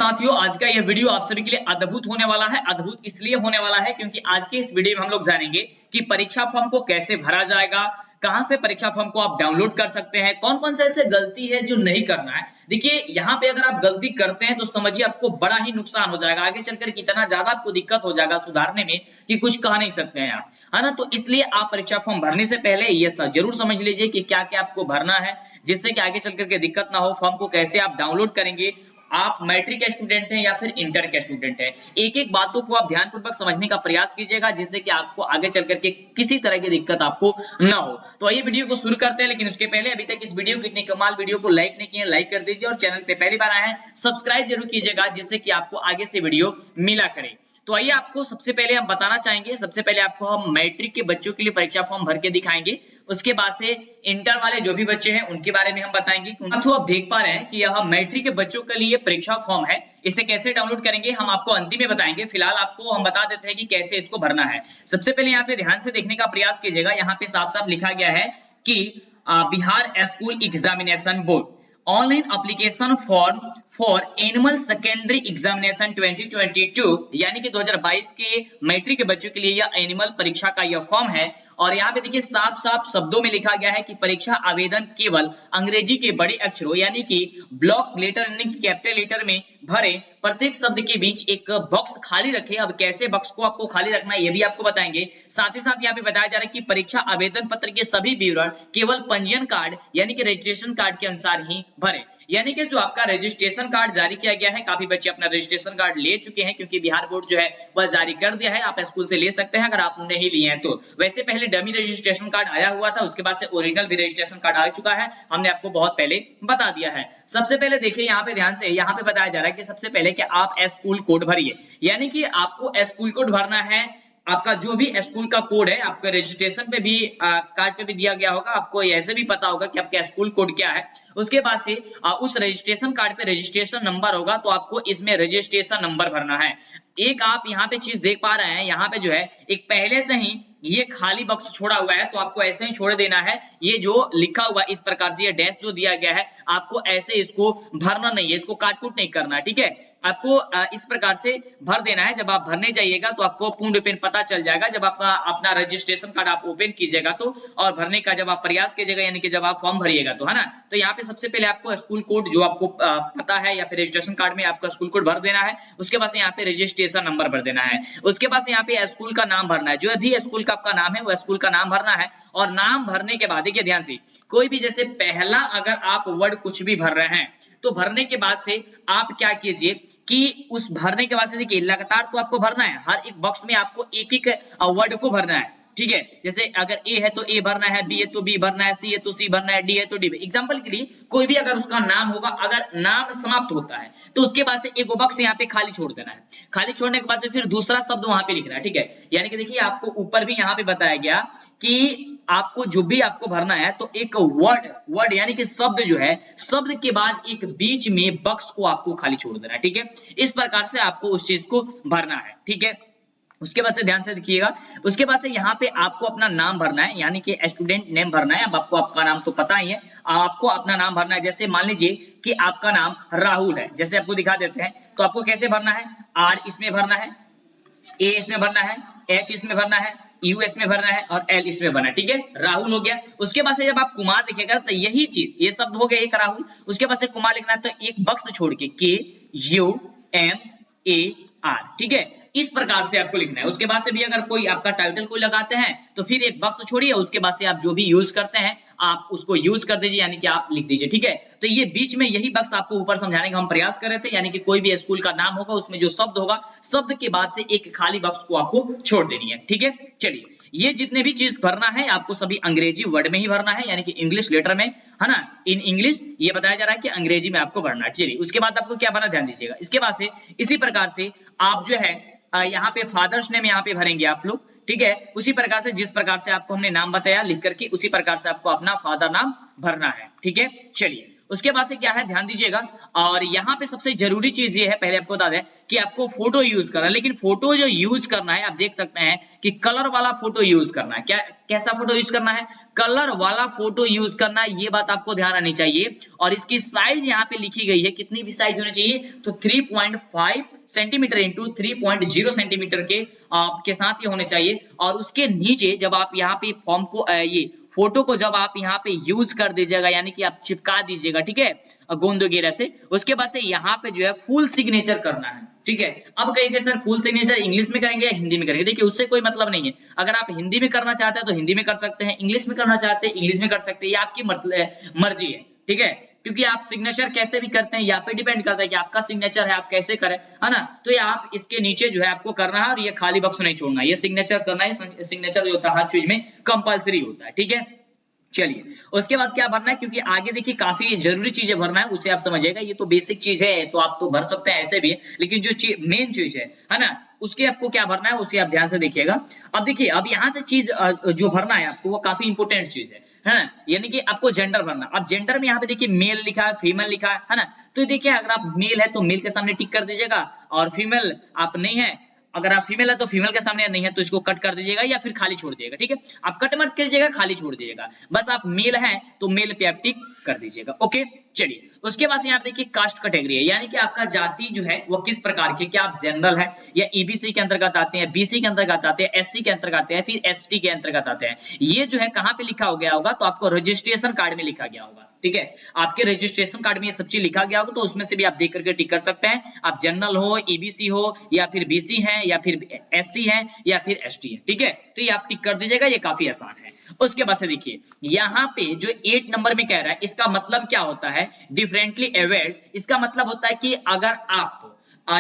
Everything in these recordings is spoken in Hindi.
साथियों, आज का यह वीडियो आप सभी के लिए अद्भुत होने वाला है। अद्भुत इसलिए होने वाला है क्योंकि आज के इस वीडियो में हम लोग जानेंगे कि परीक्षा फॉर्म को कैसे भरा जाएगा, कहां से परीक्षा फॉर्म को आप डाउनलोड कर सकते हैं, कौन कौन से ऐसे गलती है जो नहीं करना है। देखिए, यहाँ पे अगर आप गलती करते हैं तो समझिए आपको बड़ा ही नुकसान हो जाएगा, आगे चलकर कितना ज्यादा आपको दिक्कत हो जाएगा सुधारने में कि कुछ कह नहीं सकते हैं आप, है ना। तो इसलिए आप परीक्षा फॉर्म भरने से पहले ये जरूर समझ लीजिए कि क्या क्या आपको भरना है, जिससे कि आगे चलकर के दिक्कत ना हो। फॉर्म को कैसे आप डाउनलोड करेंगे, आप मैट्रिक के स्टूडेंट हैं या फिर इंटर के स्टूडेंट हैं, एक एक बातों को आप ध्यानपूर्वक समझने का प्रयास कीजिएगा, जिससे कि आपको आगे चल करके किसी तरह की दिक्कत आपको ना हो। तो आइए वीडियो को शुरू करते हैं, लेकिन उसके पहले अभी तक इस वीडियो को इतनी कमाल वीडियो को लाइक नहीं किए, लाइक कर दीजिए और चैनल पे पहली बार आए हैं सब्सक्राइब जरूर कीजिएगा, जिससे कि आपको आगे से वीडियो मिला करे। तो आइए आपको सबसे पहले हम बताना चाहेंगे, सबसे पहले आपको हम मैट्रिक के बच्चों के लिए परीक्षा फॉर्म भर के दिखाएंगे, उसके बाद से इंटर वाले जो भी बच्चे हैं उनके बारे में हम बताएंगे। तो आप देख पा रहे हैं कि यह मैट्रिक के बच्चों के लिए परीक्षा फॉर्म है, इसे कैसे डाउनलोड करेंगे हम आपको अंतिम में बताएंगे। फिलहाल आपको हम बता देते हैं कि कैसे इसको भरना है। सबसे पहले यहाँ पे ध्यान से देखने का प्रयास कीजिएगा, यहाँ पे साफ साफ लिखा गया है कि Bihar school examination board online application form for annual secondary examination 2022, यानी कि 2022 के मैट्रिक के बच्चों के लिए यह एनुअल परीक्षा का यह फॉर्म है। और यहाँ पे देखिए साफ साफ शब्दों में लिखा गया है कि परीक्षा आवेदन केवल अंग्रेजी के बड़े अक्षरों यानी कि ब्लॉक लेटर यानी कि कैपिटल लेटर में भरे, प्रत्येक शब्द के बीच एक बॉक्स खाली रखे। अब कैसे बॉक्स को आपको खाली रखना है ये भी आपको बताएंगे। साथ ही साथ यहाँ पे बताया जा रहा है कि परीक्षा आवेदन पत्र के सभी विवरण केवल पंजीयन कार्ड यानी कि रजिस्ट्रेशन कार्ड के अनुसार ही भरे, यानी कि जो आपका रजिस्ट्रेशन कार्ड जारी किया गया है, काफी बच्चे अपना रजिस्ट्रेशन कार्ड ले चुके हैं क्योंकि बिहार बोर्ड जो है वह जारी कर दिया है। आप स्कूल से ले सकते हैं अगर आप नहीं लिए हैं तो। वैसे पहले डमी रजिस्ट्रेशन कार्ड आया हुआ था, उसके बाद से ओरिजिनल भी रजिस्ट्रेशन कार्ड आ चुका है, हमने आपको बहुत पहले बता दिया है। सबसे पहले देखिए यहाँ पे ध्यान से, यहाँ पे बताया जा रहा है कि सबसे पहले कि आप स्कूल कोड भरिए, यानी कि आपको स्कूल कोड भरना है। आपका जो भी स्कूल का कोड है, आपके रजिस्ट्रेशन पे भी कार्ड पे भी दिया गया होगा, आपको ऐसे भी पता होगा कि आपका स्कूल कोड क्या है। उसके बाद से उस रजिस्ट्रेशन कार्ड पे रजिस्ट्रेशन नंबर होगा, तो आपको इसमें रजिस्ट्रेशन नंबर भरना है। एक आप यहाँ पे चीज देख पा रहे हैं, यहाँ पे जो है एक पहले से ही ये खाली बॉक्स छोड़ा हुआ है, तो आपको ऐसे ही छोड़ देना है। ये जो लिखा हुआ इस प्रकार से ये डैश जो दिया गया है, आपको ऐसे इसको भरना नहीं है, इसको काट-कूट नहीं करना, ठीक है। आपको इस प्रकार से भर देना है। जब आप भरने जाइएगा तो आपको पूर्ण रूपेण पता चल जाएगा, जब आपका अपना रजिस्ट्रेशन कार्ड आप ओपन कीजिएगा तो, और भरने का जब आप प्रयास कीजिएगा यानी कि जब आप फॉर्म भरिएगा तो, है ना। तो यहाँ पे सबसे पहले आपको स्कूल कोड जो आपको पता है या फिर रजिस्ट्रेशन कार्ड में आपका स्कूल कोड भर देना है। उसके बाद से यहाँ पे रजिस्ट्रेशन नंबर भर देना है। उसके बाद से यहाँ पे स्कूल का नाम भरना है, जो भी स्कूल का आपका नाम है वो स्कूल का नाम भरना है। और नाम भरने के बाद देखिए ध्यान से, कोई भी जैसे पहला अगर आप वर्ड कुछ भी भर रहे हैं तो भरने के बाद से आप क्या कीजिए कि उस भरने के बाद से देखिए लगातार तो आपको भरना है, हर एक बॉक्स में आपको एक एक वर्ड को भरना है, ठीक है। जैसे अगर ए है तो ए भरना है, बी है तो बी भरना है, सी है तो सी भरना है, डी है तो डी। एग्जांपल के लिए कोई भी अगर उसका नाम होगा, अगर नाम समाप्त होता है तो उसके बाद से एक बॉक्स यहाँ पे खाली छोड़ देना है। खाली छोड़ने के बाद से फिर दूसरा शब्द वहां पे लिखना है, ठीक है। यानी कि देखिए आपको ऊपर भी यहाँ पे बताया गया कि आपको जो भी आपको भरना है तो एक वर्ड यानी कि शब्द जो है, शब्द के बाद एक बीच में बॉक्स को आपको खाली छोड़ देना है, ठीक है। इस प्रकार से आपको उस चीज को भरना है, ठीक है। उसके बाद से ध्यान से देखिएगा, उसके बाद से यहाँ पे आपको अपना नाम भरना है, यानी कि स्टूडेंट नेम भरना है। अब आपको आपका नाम तो पता ही है, आपको अपना नाम भरना है। जैसे मान लीजिए कि आपका नाम राहुल है, जैसे आपको दिखा देते हैं, तो आपको कैसे भरना है, आर इसमें भरना है, ए इसमें भरना है, एच इसमें भरना है, यू इसमें भरना है और एल इसमें भरना है, ठीक है। राहुल हो गया। उसके बाद से जब आप कुमार लिखेगा तो यही चीज, ये शब्द हो गया एक राहुल, उसके बाद से कुमार लिखना है तो एक बॉक्स छोड़ के KUMAR, ठीक है। इस प्रकार से आपको लिखना है। उसके बाद से भी अगर कोई आपका टाइटल कोई लगाते हैं तो फिर एक बॉक्स छोड़िए, उसके बाद से आप जो भी यूज करते हैं आप उसको यूज कर दीजिए, यानी कि आप लिख दीजिए, ठीक है। तो ये बीच में यही बॉक्स आपको ऊपर समझाने का हम प्रयास कर रहे थे, यानी कि कोई भी स्कूल का नाम होगा उसमें जो शब्द होगा, शब्द के बाद से एक खाली बॉक्स को आपको छोड़ देनी है, ठीक है। चलिए, ये जितने भी चीज भरना है आपको सभी अंग्रेजी वर्ड में ही भरना है, यानी कि इंग्लिश लेटर में, है ना, इन इंग्लिश। ये बताया जा रहा है कि अंग्रेजी में आपको भरना है। चलिए, उसके बाद आपको क्या भरना ध्यान दीजिएगा। इसके बाद से इसी प्रकार से आप जो है यहाँ पे फादर्स नेम यहाँ पे भरेंगे आप लोग, ठीक है। उसी प्रकार से जिस प्रकार से आपको हमने नाम बताया लिख करके, उसी प्रकार से आपको अपना फादर नाम भरना है, ठीक है। चलिए, उसके बाद से क्या है ध्यान दीजिएगा, और यहाँ पे सबसे जरूरी चीज ये है, पहले आपको बता दें कि आपको फोटो यूज करना है, लेकिन फोटो जो यूज करना है आप देख सकते हैं कि कलर वाला फोटो यूज करना है। क्या कैसा फोटो यूज करना है? कलर वाला फोटो यूज करना है, ये बात आपको ध्यान आनी चाहिए। और इसकी साइज यहाँ पे लिखी गई है, कितनी भी साइज होनी चाहिए, तो 3.5 सेंटीमीटर इंटू 3.0 सेंटीमीटर के साथ ये होने चाहिए। और उसके नीचे जब आप यहाँ पे फॉर्म को ये फोटो को जब आप यहाँ पे यूज कर दीजिएगा, यानी कि आप चिपका दीजिएगा, ठीक है, गोंद वगैरह से, उसके बाद से यहाँ पे जो है फुल सिग्नेचर करना है, ठीक है। अब कहेंगे सर फुल सिग्नेचर इंग्लिश में करेंगे या हिंदी में करेंगे? देखिए उससे कोई मतलब नहीं है, अगर आप हिंदी में करना चाहते हैं तो हिंदी में कर सकते हैं, इंग्लिश में करना चाहते हैं इंग्लिश में कर सकते हैं, ये आपकी मर्जी है, ठीक है। क्योंकि आप सिग्नेचर कैसे भी करते हैं यहाँ पे डिपेंड करता है कि आपका सिग्नेचर है आप कैसे करें, है ना। तो ये आप इसके नीचे जो है आपको करना है, और ये खाली बॉक्स नहीं छोड़ना, ये सिग्नेचर करना है। सिग्नेचर जो होता है हर चीज में कंपलसरी होता है, ठीक है। चलिए उसके बाद क्या भरना है, क्योंकि आगे देखिए काफी जरूरी चीजें भरना है, उसे आप समझिएगा। ये तो बेसिक चीज है तो आप तो भर सकते हैं ऐसे भी, लेकिन जो मेन चीज है ना, उसके आपको क्या भरना है उसे आप ध्यान से देखिएगा। अब देखिए अब यहाँ से चीज जो भरना है आपको वो काफी इंपोर्टेंट चीज है ना, यानी कि आपको जेंडर भरना। अब जेंडर में यहाँ पे देखिए मेल लिखा है, फीमेल लिखा है ना। तो देखिए अगर आप मेल है तो मेल के सामने टिक कर दीजिएगा, और फीमेल आप नहीं है, अगर आप फीमेल है तो फीमेल के सामने नहीं है तो इसको कट कर दीजिएगा या फिर खाली छोड़ दीजिएगा, ठीक है। आप कट मत कीजिएगा, खाली छोड़ दीजिएगा, बस आप मेल है तो मेल पे आप टिक कर दीजिएगा, ओके। चलिए उसके बाद यहाँ देखिए कास्ट कैटेगरी है, यानी कि आपका जाति जो है वो किस प्रकार की, क्या आप जनरल है या ईबीसी के अंतर्गत आते हैं, बीसी के अंतर्गत आते हैं, एससी के अंतर्गत आते हैं, फिर एसटी के अंतर्गत आते हैं। ये जो है कहाँ पे लिखा हो गया होगा, तो आपको रजिस्ट्रेशन कार्ड में लिखा गया होगा, ठीक है। आपके रजिस्ट्रेशन कार्ड में ये सब चीज लिखा गया होगा, तो उसमें से भी आप देख करके टिक कर सकते हैं। आप जनरल हो, ईबीसी हो, या फिर बीसी है, या फिर एससी है, या फिर एसटी है, ठीक है। तो ये आप टिक कर दीजिएगा, ये काफी आसान है। उसके बाद से देखिए यहाँ पे जो 8 नंबर में कह रहा है, इसका मतलब क्या होता है, डिफरेंटली एबल्ड। इसका मतलब होता है कि अगर आप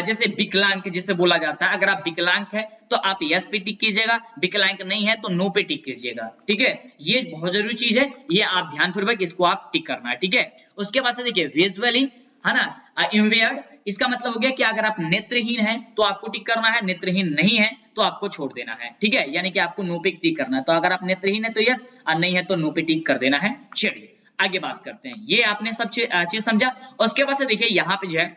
जैसे विकलांग जिसे बोला जाता है, अगर आप विकलांग है तो आप यस पे टिक कीजिएगा, विकलांग नहीं है तो नो पे टिक कीजिएगा, ठीक है। ये बहुत जरूरी चीज है, ये आप ध्यानपूर्वक इसको आप टिक करना है, ठीक है। उसके बाद से देखिए विजुअली, है ना, इम्पेयर्ड, इसका मतलब हो गया कि अगर आप नेत्रहीन हैं तो आपको टिक करना है, नेत्रहीन नहीं है तो आपको छोड़ देना है, ठीक है। यानी कि आपको नो पे टिक करना है, तो अगर आप नेत्रहीन है तो यस, और नहीं है तो नो पे टिक कर देना है। चलिए आगे बात करते हैं, ये आपने सब चीज समझा। उसके बाद से देखिए यहाँ पे जो है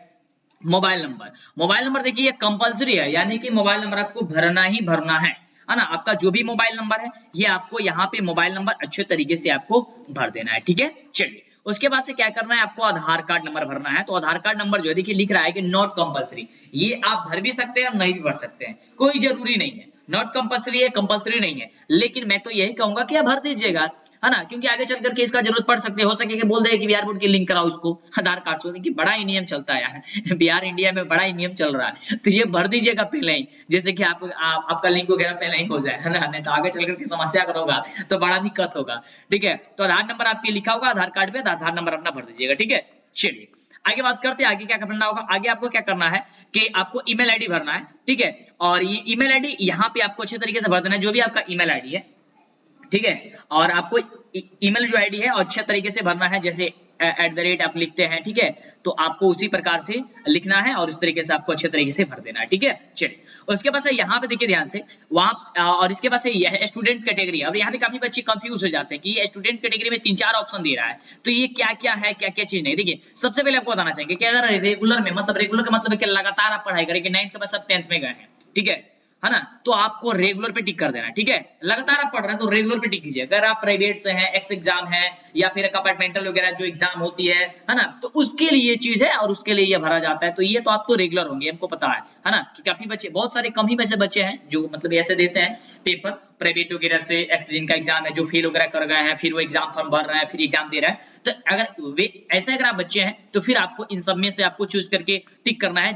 मोबाइल नंबर देखिए ये कंपलसरी है, यानी कि मोबाइल नंबर आपको भरना ही भरना है ना। आपका जो भी मोबाइल नंबर है ये आपको यहाँ पे मोबाइल नंबर अच्छे तरीके से आपको भर देना है, ठीक है। चलिए उसके बाद से क्या करना है, आपको आधार कार्ड नंबर भरना है। तो आधार कार्ड नंबर जो है देखिए लिख रहा है कि नॉट कंपलसरी, ये आप भर भी सकते हैं और नहीं भी भर सकते हैं, कोई जरूरी नहीं है। नॉट कंपलसरी है, कंपलसरी नहीं है, लेकिन मैं तो यही कहूंगा कि आप भर दीजिएगा, है ना, क्योंकि आगे चल करके इसका जरूरत पड़ सकती है। हो सके कि बोल दे कि बिहार बोर्ड की लिंक कराओ इसको आधार कार्ड से, कि बड़ा ही नियम चलता है यार बिहार इंडिया में बड़ा ही नियम चल रहा है, तो ये भर दीजिएगा पहले ही, जैसे कि आपका लिंक वगैरह पहले ही हो जाए, है ना, नहीं तो आगे चल करके समस्या करोगा तो बड़ा दिक्कत होगा, ठीक है। तो आधार नंबर आपके लिखा होगा आधार कार्ड पे, आधार नंबर अपना भर दीजिएगा, ठीक है। चलिए आगे बात करते हैं, आगे क्या करना होगा। आगे आपको क्या करना है कि आपको ईमेल आईडी भरना है, ठीक है। और ये ईमेल आईडी यहाँ पे आपको अच्छे तरीके से भर देना है, जो भी आपका ईमेल आईडी है, ठीक है। और आपको ईमेल जो आईडी है और अच्छे तरीके से भरना है, जैसे @ आप लिखते हैं, ठीक है, तो आपको उसी प्रकार से लिखना है और उस तरीके से आपको अच्छे तरीके से भर देना है, ठीक है। चलिए उसके बाद से यहाँ पे देखिए ध्यान से वहां, और इसके बाद से यह स्टूडेंट कैटेगरी। अब यहाँ पे काफी बच्चे कंफ्यूज हो जाते हैं कि ये स्टूडेंट कैटेगरी में 3-4 ऑप्शन दे रहा है, तो ये क्या क्या है, क्या क्या चीज नहीं। देखिए सबसे पहले आपको बताना चाहिए कि अगर रेगुलर में, मतलब रेगुलर का मतलब कि लगातार आप पढ़ाई करें, 9th के बाद सब 10th में गए हैं, ठीक है ना, तो आपको रेगुलर पे टिक कर देना है, ठीक है। लगातार आप पढ़ रहे हैं तो रेगुलर पे टिक कीजिए। अगर आप प्राइवेट से हैं, एक्स एग्जाम है, या फिर कंपार्टमेंटल वगैरह जो एग्जाम होती है ना, तो उसके लिए चीज है और उसके लिए ये भरा जाता है, तो ये तो आपको रेगुलर होंगे, हमको पता है ना, कि काफी बच्चे, बहुत सारे कम ही बच्चे हैं जो मतलब ऐसे देते हैं पेपर प्राइवेट वगैरह से, एक्स जिनका एग्जाम है, जो फेल वगैरह कर गए हैं, फिर वो एग्जाम फॉर्म भर रहे हैं, फिर एग्जाम दे रहा है। तो अगर वे ऐसे अगर आप बच्चे हैं तो फिर आपको इन सब में से आपको चूज करके टिक करना है,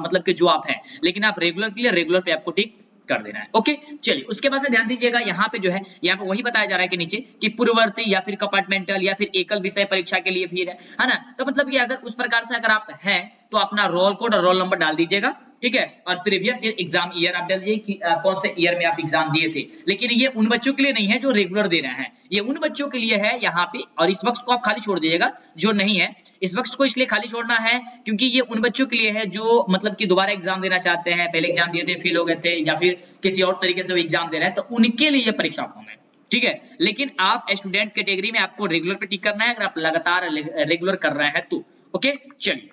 मतलब कि जो आप हैं, लेकिन आप रेगुलर के लिए रेगुलर पे आपको टिक कर देना है, ओके। चलिए उसके बाद से ध्यान दीजिएगा, यहाँ पे जो है, यहाँ पे वही बताया जा रहा है कि नीचे कि पूर्ववर्ती या फिर कंपार्टमेंटल या फिर एकल विषय परीक्षा के लिए फिर है ना। तो मतलब कि अगर उस प्रकार से अगर आप हैं तो अपना रोल कोड और रोल नंबर डाल दीजिएगा, ठीक है। और प्रीवियस एग्जाम ईयर आप डाल दीजिए कि कौन से ईयर में आप एग्जाम दिए थे। लेकिन ये उन बच्चों के लिए नहीं है जो रेगुलर दे रहे हैं, ये उन बच्चों के लिए है यहाँ पे। और इस वक्त को आप खाली छोड़ दीजिएगा जो नहीं है, इस वक्त को इसलिए खाली छोड़ना है क्योंकि ये उन बच्चों के लिए है जो मतलब कि दोबारा एग्जाम देना चाहते हैं, पहले एग्जाम दिए थे फेल हो गए थे, या फिर किसी और तरीके से वो एग्जाम दे रहे हैं, तो उनके लिए ये परीक्षा फॉर्म है, ठीक है। लेकिन आप स्टूडेंट कैटेगरी में आपको रेगुलर पे टिक करना है अगर आप लगातार रेगुलर कर रहे हैं तो। ओके, चलिए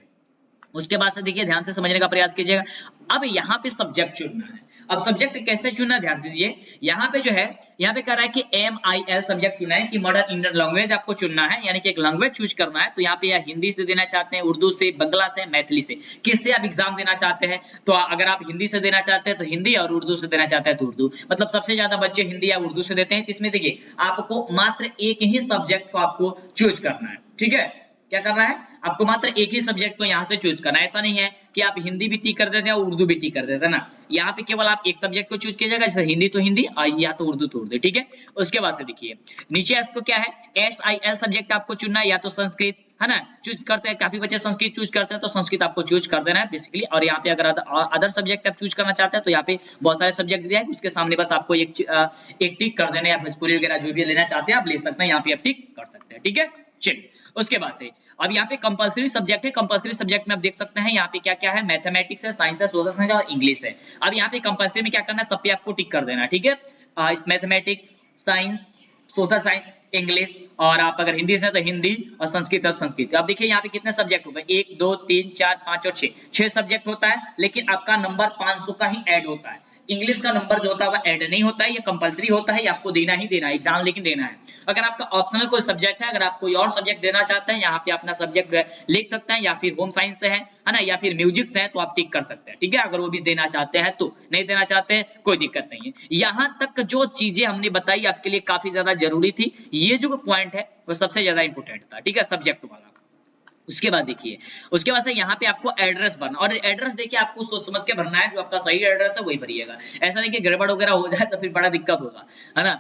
उसके बाद से देखिए ध्यान से समझने का प्रयास कीजिएगा। अब यहाँ पे सब्जेक्ट चुनना है। अब सब्जेक्ट कैसे चुनना, ध्यान से दीजिए। यहाँ पे जो है, यहाँ पे कह रहा है कि MIL सब्जेक्ट चुना है कि मॉडर्न इंडियन लैंग्वेज आपको चुनना है, यानी कि एक लैंग्वेज चूज करना है। तो यहाँ पे या हिंदी से देना चाहते हैं, उर्दू से, बंगला से, मैथिली से, किससे आप एग्जाम देना चाहते हैं। तो अगर आप हिंदी से देना चाहते हैं तो हिंदी, और उर्दू से देना चाहते हैं तो उर्दू। मतलब सबसे ज्यादा बच्चे हिंदी या उर्दू से देते हैं। इसमें देखिए आपको मात्र एक ही सब्जेक्ट को आपको चूज करना है। ठीक है, क्या करना है, आपको मात्र एक ही सब्जेक्ट को यहाँ से चूज करना है। ऐसा नहीं है कि आप हिंदी भी टिक कर देते हैं और उर्दू भी टिक कर देते हैं ना। यहाँ पे केवल आप एक सब्जेक्ट को चूज कीजिएगा, जैसे हिंदी तो हिंदी या तो उर्दू। ठीक है, उसके बाद से देखिए नीचे आपको क्या है, SIL सब्जेक्ट आपको चुनना है, या तो संस्कृत, है ना, चूज करते हैं। काफी बच्चे संस्कृत चूज करते हैं, तो संस्कृत आपको चूज कर देना है बेसिकली। और यहाँ पे अगर अदर सब्जेक्ट आप चूज करना चाहते हैं तो यहाँ पे बहुत सारे सब्जेक्ट दिया है, उसके सामने बस आपको एक टिक कर देना है। भोजपुरी वगैरह जो भी लेना चाहते हैं आप ले सकते हैं, यहाँ पे आप टिक कर सकते हैं। ठीक है, चलिए उसके बाद से अब यहाँ पे कंपलसरी सब्जेक्ट है। कंपलसरी सब्जेक्ट में आप देख सकते हैं यहाँ पे क्या क्या है, मैथमेटिक्स है, साइंस है, सोशल साइंस और इंग्लिश है। अब यहाँ पे कंपलसरी में क्या करना है, सब पे आपको टिक कर देना है। ठीक है, mathematics, science, social science, English, और आप अगर हिंदी से तो हिंदी, और संस्कृत है संस्कृत। अब देखिए यहाँ पे कितने सब्जेक्ट हो गए, 1 2 3 4 5 और 6 सब्जेक्ट होता है, लेकिन आपका नंबर 500 का ही ऐड होता है। इंग्लिश का नंबर जो होता है वो ऐड नहीं होता है, ये कंपलसरी होता है, ये आपको देना ही देना है, एग्जाम लेकिन देना है। अगर आपका ऑप्शनल कोई सब्जेक्ट है, अगर आप कोई और सब्जेक्ट देना चाहते हैं, यहाँ पे अपना सब्जेक्ट लिख सकते हैं, या फिर होम साइंस से है ना, या फिर म्यूजिक से है तो आप टिक कर सकते हैं। ठीक है, अगर वो भी देना चाहते हैं तो, नहीं देना चाहते हैं कोई दिक्कत नहीं है। यहाँ तक जो चीजें हमने बताई आपके लिए काफी ज्यादा जरूरी थी, ये जो पॉइंट है वो सबसे ज्यादा इंपोर्टेंट था। ठीक है, सब्जेक्ट वाला। उसके बाद देखिए, उसके बाद से यहाँ पे आपको एड्रेस भरना, और एड्रेस देखिए आपको सोच समझ के भरना है, जो आपका सही एड्रेस है वही भरिएगा। ऐसा नहीं कि गड़बड़ वगैरह हो जाए तो फिर बड़ा दिक्कत होगा, है ना।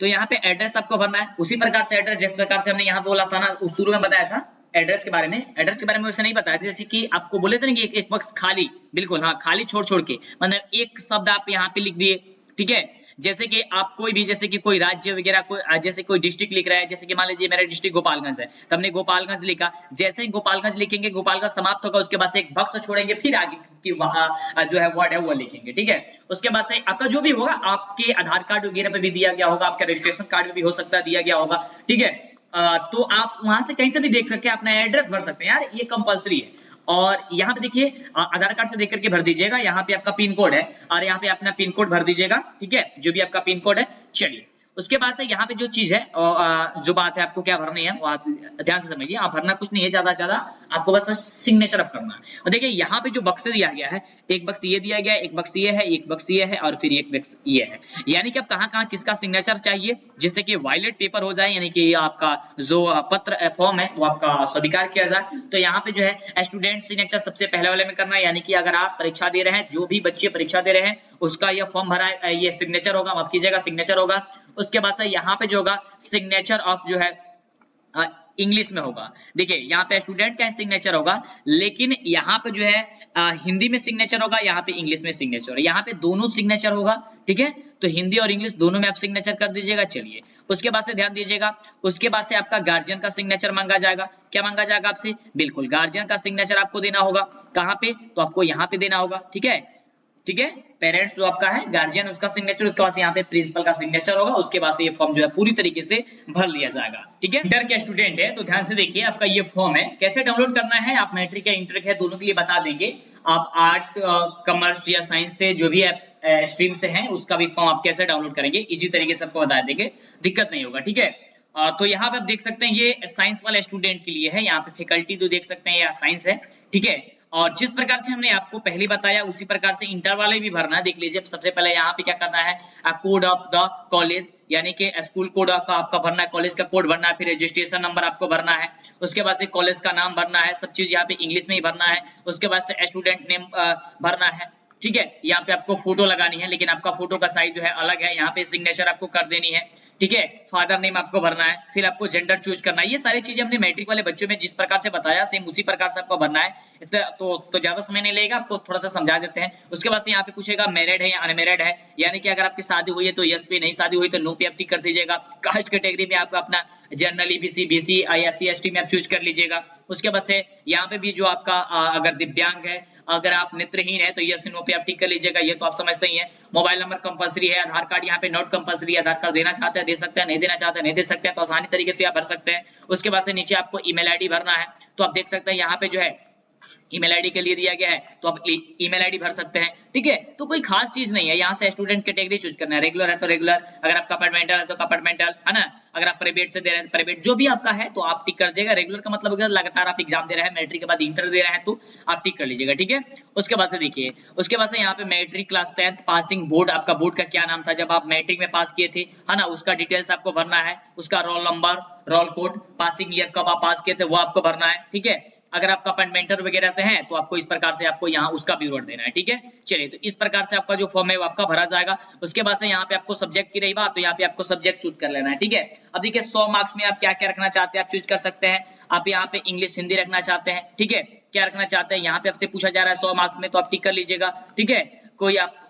तो यहाँ पे एड्रेस आपको भरना है उसी प्रकार से एड्रेस, जिस प्रकार से हमने यहाँ बोला था ना, उस शुरू में बताया था एड्रेस के बारे में। एड्रेस के बारे में वैसे नहीं बताया, जैसे कि आपको बोले थे ना कि एक बॉक्स खाली, बिल्कुल हाँ, खाली छोड़ के, मतलब एक शब्द आप यहाँ पे लिख दिए। ठीक है, जैसे कि आप कोई भी, जैसे कि कोई राज्य वगैरह, कोई जैसे कोई डिस्ट्रिक्ट लिख रहा है, जैसे कि मान लीजिए मेरा डिस्ट्रिक्ट गोपालगंज है, तो हमने गोपालगंज लिखा। जैसे ही गोपालगंज लिखेंगे, गोपालगंज समाप्त होगा, उसके बाद से एक बक्स छोड़ेंगे, फिर आगे की जो है वर्ड है वो लिखेंगे। ठीक है, उसके बाद से आपका जो भी होगा, आपके आधार कार्ड वगैरह पे भी दिया गया होगा, आपका रजिस्ट्रेशन कार्ड में भी हो सकता है दिया गया होगा। ठीक है, तो आप वहां से कहीं से भी देख सकते हैं, अपना एड्रेस भर सकते हैं यार, ये कंपलसरी है। और यहाँ पे देखिए आधार कार्ड से देख करके भर दीजिएगा, यहाँ पे आपका पिन कोड है, और यहाँ पे अपना पिन कोड भर दीजिएगा। ठीक है, जो भी आपका पिन कोड है। चलिए उसके बाद से यहाँ पे जो चीज है, जो बात है आपको क्या भरनी है वो आप ध्यान से समझिए। आप भरना कुछ नहीं है ज्यादा से ज्यादा, आपको बस सिग्नेचर अप करना है। और देखिए यहाँ पे जो बक्से दिया गया है, एक बक्स ये दिया गया है, एक बक्स ये है, एक बक्स ये है, और फिर एक बक्स ये है। यानी कि अब कहाँ कहाँ किसका सिग्नेचर चाहिए, जिससे कि वायलेट पेपर हो जाए, यानी कि आपका जो पत्र फॉर्म है वो आपका स्वीकार किया जाए। तो यहाँ पे जो है स्टूडेंट सिग्नेचर सबसे पहले वाले में करना है, यानी कि अगर आप परीक्षा दे रहे हैं, जो भी बच्चे परीक्षा दे रहे हैं उसका ये फॉर्म भरा है, ये सिग्नेचर होगा, माफ कीजिएगा सिग्नेचर होगा। उसके बाद से यहाँ पे जो होगा सिग्नेचर ऑफ जो है इंग्लिश में होगा। देखिए यहाँ पे स्टूडेंट का सिग्नेचर होगा, लेकिन यहाँ पे जो है हिंदी में सिग्नेचर होगा, यहाँ पे इंग्लिश में सिग्नेचर है, यहाँ पे दोनों सिग्नेचर होगा। ठीक है, तो हिंदी और इंग्लिश दोनों में आप सिग्नेचर कर दीजिएगा। चलिए उसके बाद से ध्यान दीजिएगा, उसके बाद से आपका गार्जियन का सिग्नेचर मांगा जाएगा। क्या मांगा जाएगा आपसे, बिल्कुल गार्जियन का सिग्नेचर आपको देना होगा। कहाँ पे, तो आपको यहाँ पे देना होगा। ठीक है, ठीक है, पेरेंट्स जो आपका है गार्जियन उसका सिग्नेचर, उसके बाद यहाँ पे प्रिंसिपल का सिग्नेचर होगा। उसके बाद से ये फॉर्म जो है पूरी तरीके से भर लिया जाएगा। ठीक है, इंटर के स्टूडेंट है तो ध्यान से देखिए, आपका ये फॉर्म है कैसे डाउनलोड करना है। आप मैट्रिक या इंटर के दोनों के लिए बता देंगे। आप आर्ट, कॉमर्स या साइंस से जो भी स्ट्रीम से हैं उसका भी फॉर्म आप कैसे डाउनलोड करेंगे, इजी तरीके से आपको बता देंगे, दिक्कत नहीं होगा। ठीक है, तो यहाँ पे आप देख सकते हैं ये साइंस वाले स्टूडेंट के लिए है। यहाँ पे फैकल्टी तो देख सकते हैं, या साइंस है। ठीक है, और जिस प्रकार से हमने आपको पहले बताया उसी प्रकार से इंटर वाले भी भरना है। देख लीजिए सबसे पहले यहाँ पे क्या करना है, कोड ऑफ द कॉलेज, यानी कि स्कूल कोड आपका भरना है, कॉलेज का कोड भरना है, फिर रजिस्ट्रेशन नंबर आपको भरना है। उसके बाद से कॉलेज का नाम भरना है, सब चीज यहाँ पे इंग्लिश में ही भरना है। उसके बाद से स्टूडेंट नेम भरना है। ठीक है, यहाँ पे आपको फोटो लगानी है, लेकिन आपका फोटो का साइज जो है अलग है। यहाँ पे सिग्नेचर आपको कर देनी है। ठीक है, फादर नेम आपको भरना है, फिर आपको जेंडर चूज करना है। ये सारी चीजें हमने मैट्रिक वाले बच्चों में जिस प्रकार से बताया सेम उसी प्रकार से आपको भरना है। तो ज्यादा समय नहीं लगेगा, आपको थोड़ा सा समझा देते हैं। उसके बाद से यहाँ पे पूछेगा मैरिड है या अनमैरिड है, यानी कि अगर आपकी शादी हुई है तो यस पे, नहीं शादी हुई तो नो पे आप टिक कर दीजिएगा। कास्ट कैटेगरी में आपका अपना general, EBC, BC, SC ST में आप चूज कर लीजिएगा। उसके बाद से यहाँ पे भी जो आपका अगर दिव्यांग है अगर आप नेत्रहीन है तो यस नो पे आप टिक कर लीजिएगा, ये तो आप समझते ही हैं। मोबाइल नंबर कंपलसरी है, आधार कार्ड यहाँ पे नॉट कंपलसरी है, आधार कार्ड देना चाहते हैं दे सकते हैं, नहीं देना चाहते हैं नहीं दे सकते हैं, तो आसानी तरीके से आप भर सकते हैं। उसके बाद से नीचे आपको ईमेल आईडी भरना है, तो आप देख सकते हैं यहाँ पे जो है ईमेल आईडी के लिए दिया गया है, तो आप ईमेल आईडी भर सकते हैं, ठीक है। तो कोई खास चीज नहीं है, यहाँ से स्टूडेंट कैटेगरी चूज करना है, रेगुलर है तो रेगुलर, अगर आप कंपार्टमेंटल है तो कंपार्टमेंटल, है ना, अगर आप प्राइवेट से दे रहे हैं प्राइवेट, जो भी आपका है तो आप टिक कर दीजिएगा। रेगुलर का मतलब अगर लगातार आप एग्जाम दे रहे हैं, मैट्रिक के बाद इंटर दे रहे हैं तो आप टिक कर लीजिएगा, ठीक है। उसके बाद से देखिए, उसके बाद से यहाँ पे matric class 10th passing board, आपका बोर्ड का क्या नाम था जब आप मैट्रिक में पास किए थे, है ना, उसका डिटेल्स आपको भरना है, उसका roll number, roll code, passing year कब आप पास किए थे वो आपको भरना है, ठीक है। अगर आप कंपार्टमेंटल वगैरह से हैं तो आपको इस प्रकार से आपको यहाँ उसका भी विवरण देना है, ठीक है। चलिए, तो इस प्रकार से आपका जो फॉर्म है वो आपका भरा जाएगा। उसके बाद से यहाँ पे आपको सब्जेक्ट की रही बात, तो यहाँ पे आपको सब्जेक्ट चूज कर लेना है, ठीक है। अब देखिए 100 मार्क्स में आप क्या क्या रखना चाहते हैं आप चूज कर सकते हैं। आप यहाँ पे इंग्लिश हिंदी रखना चाहते हैं, ठीक है, क्या रखना चाहते हैं यहाँ पे आपसे पूछा जा रहा है 100 मार्क्स में, तो आप टिक कर लीजिएगा, ठीक है। कोई आप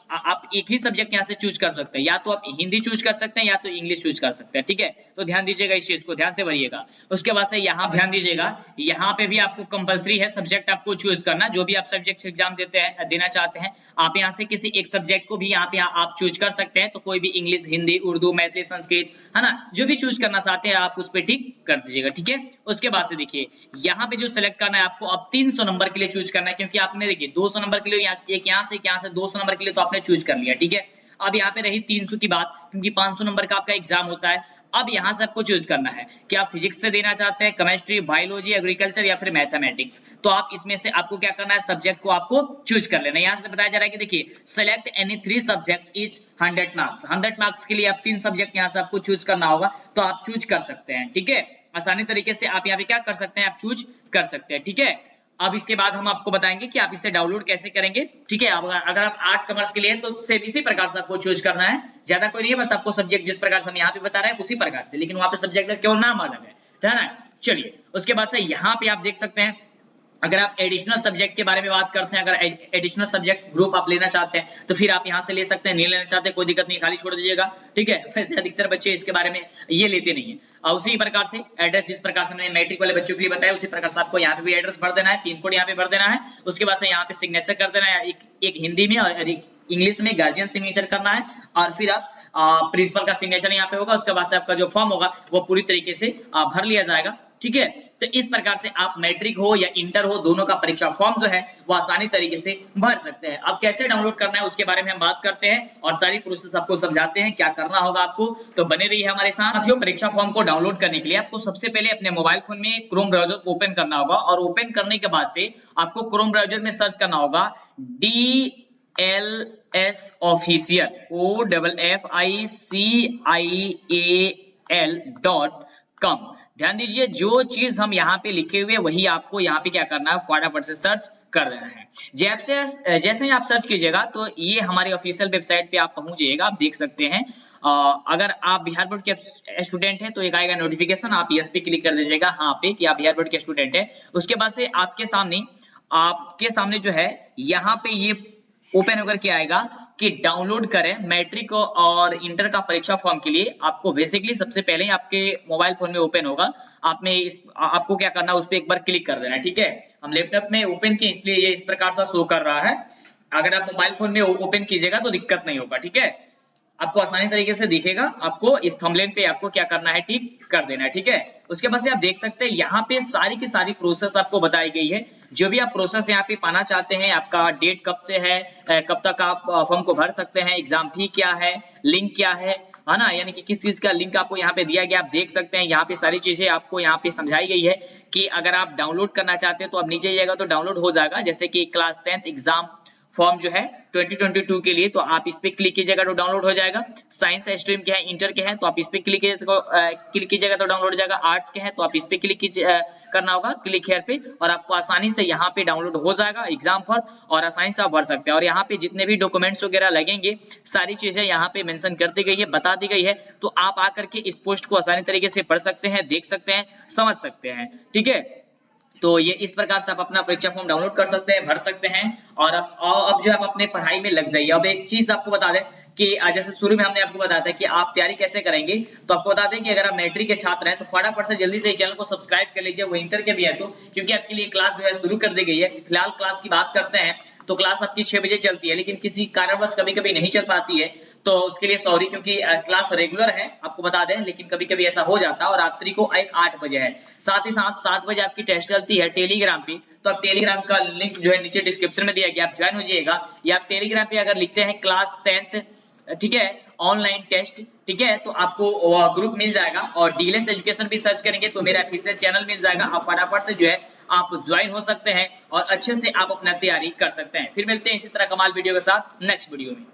एक ही सब्जेक्ट यहाँ से चूज कर सकते हैं, या तो आप हिंदी चूज कर सकते हैं या तो इंग्लिश चूज कर सकते हैं, ठीक है। तो ध्यान दीजिएगा, इस चीज को ध्यान से भरिएगा। उसके बाद से यहाँ ध्यान दीजिएगा, यहाँ पे भी आपको कंपलसरी है सब्जेक्ट आपको चूज करना, जो भी आप सब्जेक्ट एग्जाम देते हैं देना चाहते हैं, आप यहाँ से किसी एक सब्जेक्ट को भी यहाँ पे आप चूज कर सकते हैं। तो कोई भी इंग्लिश, हिंदी, उर्दू, मैथिली, संस्कृत, है ना, जो भी चूज करना चाहते हैं आप उस पर टिक कर दीजिएगा, ठीक है। उसके बाद से देखिए यहाँ पे जो सिलेक्ट करना है आपको, अब 300 नंबर के लिए चूज करना है, क्योंकि आपने देखिए 200 नंबर के लिए एक यहाँ से 200 नंबर के लिए तो आपने चूज कर लिया, ठीक है। अब यहाँ पे रही 300 की बात, क्योंकि 500 नंबर का आपका एग्जाम होता है। अब यहाँ से आपको चूज करना है कि आप फिजिक्स से देना चाहते हैं, केमिस्ट्री, बायोलॉजी, एग्रीकल्चर या फिर मैथमेटिक्स। तो आप इसमें से आपको क्या करना है, सब्जेक्ट को आपको चूज कर लेना है। यहाँ से बताया जा रहा है कि देखिए select any 3 subject is 100 marks, 100 marks के लिए आप 3 सब्जेक्ट यहाँ से आपको चूज करना होगा, तो आप चूज कर सकते हैं, ठीक है। आसानी तरीके से आप यहाँ पे क्या कर सकते हैं, आप चूज कर सकते हैं, ठीक है। अब इसके बाद हम आपको बताएंगे कि आप इसे डाउनलोड कैसे करेंगे, ठीक है। अगर आप आर्ट कॉमर्स के लिए तो सेम इसी प्रकार से आपको चूज करना है, ज्यादा कोई नहीं है, बस आपको सब्जेक्ट जिस प्रकार से हम यहाँ पे बता रहे हैं उसी प्रकार से, लेकिन वहां पे सब्जेक्ट का केवल नाम अलग है ना। चलिए, उसके बाद से यहाँ पे आप देख सकते हैं, अगर आप एडिशनल सब्जेक्ट के बारे में बात करते हैं, अगर एडिशनल सब्जेक्ट ग्रुप आप लेना चाहते हैं तो फिर आप यहाँ से ले सकते हैं, नहीं लेना चाहते कोई दिक्कत नहीं, खाली छोड़ दीजिएगा, ठीक है। वैसे अधिकतर बच्चे इसके बारे में ये लेते नहीं है। और उसी प्रकार से एड्रेस, जिस प्रकार से मैंने मैट्रिक वाले बच्चों के लिए बताया, उसी प्रकार से आपको यहाँ पे भी एड्रेस भर देना है, पिन कोड यहाँ पे भर देना है। उसके बाद से यहाँ पे सिग्नेचर कर देना है, एक हिंदी में और एक इंग्लिश में गार्जियन सिग्नेचर करना है, और फिर आप प्रिंसिपल का सिग्नेचर यहाँ पे होगा। उसके बाद से आपका जो फॉर्म होगा वो पूरी तरीके से भर लिया जाएगा, ठीक है। तो इस प्रकार से आप मैट्रिक हो या इंटर हो, दोनों का परीक्षा फॉर्म जो है वो आसानी तरीके से भर सकते हैं। अब कैसे डाउनलोड करना है उसके बारे में हम बात करते हैं और सारी प्रोसेस आपको समझाते हैं, क्या करना होगा आपको, तो बने रहिए हमारे साथ। साथियों, परीक्षा फॉर्म को डाउनलोड करने के लिए आपको सबसे पहले अपने मोबाइल फोन में क्रोम ब्राउजर ओपन करना होगा, और ओपन करने के बाद से आपको क्रोम ब्राउजर में सर्च करना होगा DLS ऑफिशियल OFFICIAL.com। ध्यान दीजिए, जो चीज हम यहाँ पे लिखे हुए वही आपको यहाँ पे क्या करना है, फटाफट से सर्च कर देना है। जैसे ही आप सर्च कीजिएगा तो ये हमारे ऑफिशियल वेबसाइट पे आप पहुंच जाइएगा। आप देख सकते हैं, अगर आप बिहार बोर्ड के स्टूडेंट हैं तो एक आएगा नोटिफिकेशन, आप यस पे क्लिक कर दीजिएगा, हाँ पे, कि आप बिहार बोर्ड के स्टूडेंट हैं। उसके बाद से आपके सामने जो है यहाँ पे ये ओपन होकर के आएगा कि डाउनलोड करें मैट्रिक और इंटर का परीक्षा फॉर्म के लिए। आपको बेसिकली सबसे पहले ही आपके मोबाइल फोन में ओपन होगा, आपको क्या करना है, उस पर एक बार क्लिक कर देना है, ठीक है। हम लैपटॉप में ओपन किए इसलिए ये इस प्रकार से शो कर रहा है। अगर आप मोबाइल फोन में ओपन कीजिएगा तो दिक्कत नहीं होगा, ठीक है, आपको आसानी तरीके से दिखेगा। आपको इस थंबनेल पे आपको क्या करना है, टिक कर देना है, ठीक है। उसके बाद से आप देख सकते हैं यहाँ पे सारी की सारी प्रोसेस आपको बताई गई है। जो भी आप प्रोसेस यहाँ पे पाना चाहते हैं, आपका डेट कब से है, कब तक आप फॉर्म को भर सकते हैं, एग्जाम फी क्या है, लिंक क्या है ना, यानी कि किस चीज का लिंक आपको यहाँ पे दिया गया, आप देख सकते हैं। यहाँ पे सारी चीजें आपको यहाँ पे समझाई गई है कि अगर आप डाउनलोड करना चाहते हैं तो आप नीचे जाइएगा तो डाउनलोड हो जाएगा। जैसे कि क्लास 10th एग्जाम फॉर्म जो है 2022 के लिए, तो आप इस पे क्लिक कीजिएगा तो डाउनलोड हो जाएगा। साइंस स्ट्रीम के हैं, इंटर के हैं, तो आप इस पे क्लिक कीजिएगा तो डाउनलोड हो जाएगा। आर्ट्स के हैं तो आप इस पे क्लिक करना होगा, क्लिक हियर पे, और आपको आसानी से यहाँ पे डाउनलोड हो जाएगा एग्जाम फॉर्म, और आसानी से आप भर सकते हैं। और यहाँ पे जितने भी डॉक्यूमेंट्स वगैरह लगेंगे, सारी चीजें यहाँ पे मेंशन कर दी गई है, बता दी गई है। तो आप आकर के इस पोस्ट को आसानी तरीके से पढ़ सकते हैं, देख सकते हैं, समझ सकते हैं, ठीक है। तो ये इस प्रकार से आप अपना परीक्षा फॉर्म डाउनलोड कर सकते हैं, भर सकते हैं, और अब जो आप अपने पढ़ाई में लग जाइए। अब एक चीज आपको बता दें कि जैसे शुरू में हमने आपको बताया था कि आप तैयारी कैसे करेंगे, तो आपको बता दें कि अगर आप मैट्रिक के छात्र हैं तो फटाफट से जल्दी से इस चैनल को सब्सक्राइब कर लीजिए, वो इंटर के भी है तो, क्योंकि आपके लिए क्लास जो है शुरू कर दी गई है। फिलहाल क्लास की बात करते हैं तो क्लास आपकी 6 बजे चलती है, लेकिन किसी कारणवश कभी कभी नहीं चल पाती है, तो उसके लिए सॉरी, क्योंकि क्लास रेगुलर है आपको बता दें, लेकिन कभी कभी ऐसा हो जाता है। और रात्रि को 8 बजे है, साथ ही साथ 7 बजे आपकी टेस्ट चलती है टेलीग्राम पे, तो आप टेलीग्राम का लिंक जो है नीचे डिस्क्रिप्शन में दिया गया, आप ज्वाइन हो जाइएगा। या आप टेलीग्राम पे अगर लिखते हैं क्लास 10th, ठीक है, ऑनलाइन टेस्ट, ठीक है, तो आपको ग्रुप मिल जाएगा। और डीएलएस एजुकेशन भी सर्च करेंगे तो मेरा ऑफिशियल चैनल मिल जाएगा, आप फटाफट से जो है आप ज्वाइन हो सकते हैं और अच्छे से आप अपना तैयारी कर सकते हैं। फिर मिलते हैं इसी तरह कमाल वीडियो के साथ नेक्स्ट वीडियो में।